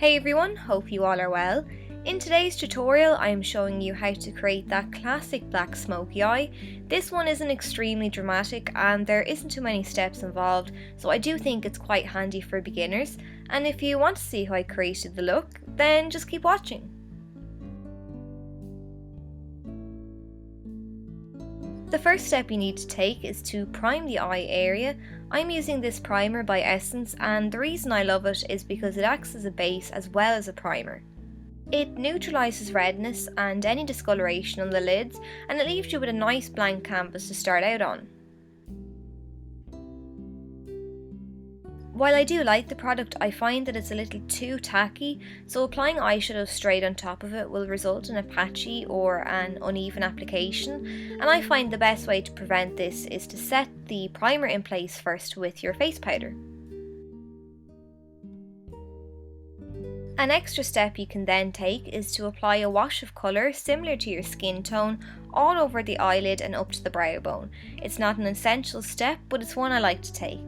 Hey everyone, hope you all are well. In today's tutorial I am showing you how to create that classic black smoky eye. This one isn't extremely dramatic and there isn't too many steps involved, so I do think it's quite handy for beginners, and if you want to see how I created the look, then just keep watching. The first step you need to take is to prime the eye area. I'm using this primer by Essence, and the reason I love it is because it acts as a base as well as a primer. It neutralises redness and any discoloration on the lids, and it leaves you with a nice blank canvas to start out on. While I do like the product, I find that it's a little too tacky, so applying eyeshadow straight on top of it will result in a patchy or an uneven application, and I find the best way to prevent this is to set the primer in place first with your face powder. An extra step you can then take is to apply a wash of colour similar to your skin tone all over the eyelid and up to the brow bone. It's not an essential step, but it's one I like to take.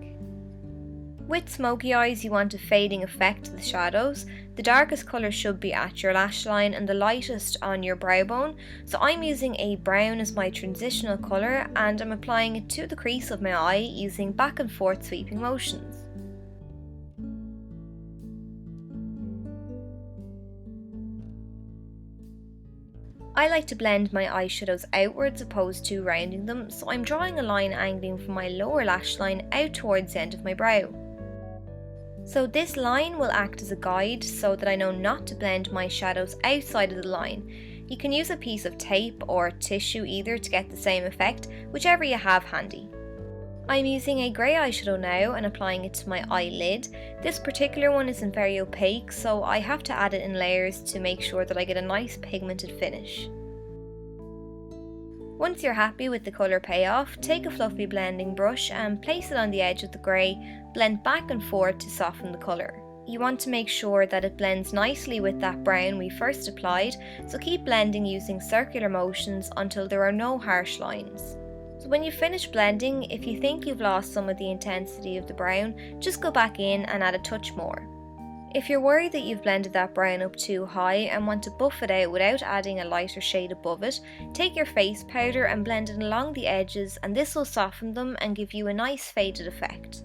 With smoky eyes you want a fading effect to the shadows. The darkest colour should be at your lash line and the lightest on your brow bone, so I'm using a brown as my transitional colour and I'm applying it to the crease of my eye using back and forth sweeping motions. I like to blend my eyeshadows outwards opposed to rounding them, so I'm drawing a line angling from my lower lash line out towards the end of my brow. So this line will act as a guide so that I know not to blend my shadows outside of the line. You can use a piece of tape or tissue either to get the same effect, whichever you have handy. I'm using a grey eyeshadow now and applying it to my eyelid. This particular one isn't very opaque, so I have to add it in layers to make sure that I get a nice pigmented finish. Once you're happy with the colour payoff, take a fluffy blending brush and place it on the edge of the grey, blend back and forth to soften the colour. You want to make sure that it blends nicely with that brown we first applied, so keep blending using circular motions until there are no harsh lines. So when you finish blending, if you think you've lost some of the intensity of the brown, just go back in and add a touch more. If you're worried that you've blended that brown up too high and want to buff it out without adding a lighter shade above it, take your face powder and blend it along the edges, and this will soften them and give you a nice faded effect.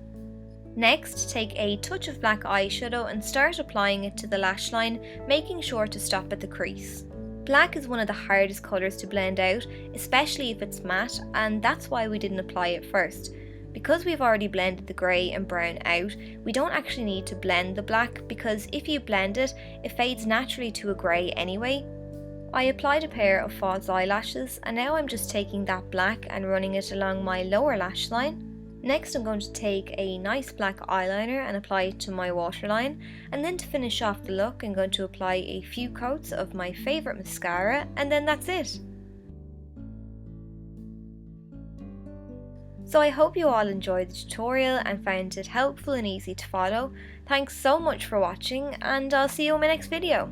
Next, take a touch of black eyeshadow and start applying it to the lash line, making sure to stop at the crease. Black is one of the hardest colours to blend out, especially if it's matte, and that's why we didn't apply it first. Because we've already blended the grey and brown out, we don't actually need to blend the black, because if you blend it, it fades naturally to a grey anyway. I applied a pair of false eyelashes and now I'm just taking that black and running it along my lower lash line. Next I'm going to take a nice black eyeliner and apply it to my waterline, and then to finish off the look I'm going to apply a few coats of my favourite mascara, and then that's it. So I hope you all enjoyed the tutorial and found it helpful and easy to follow. Thanks so much for watching, and I'll see you in my next video.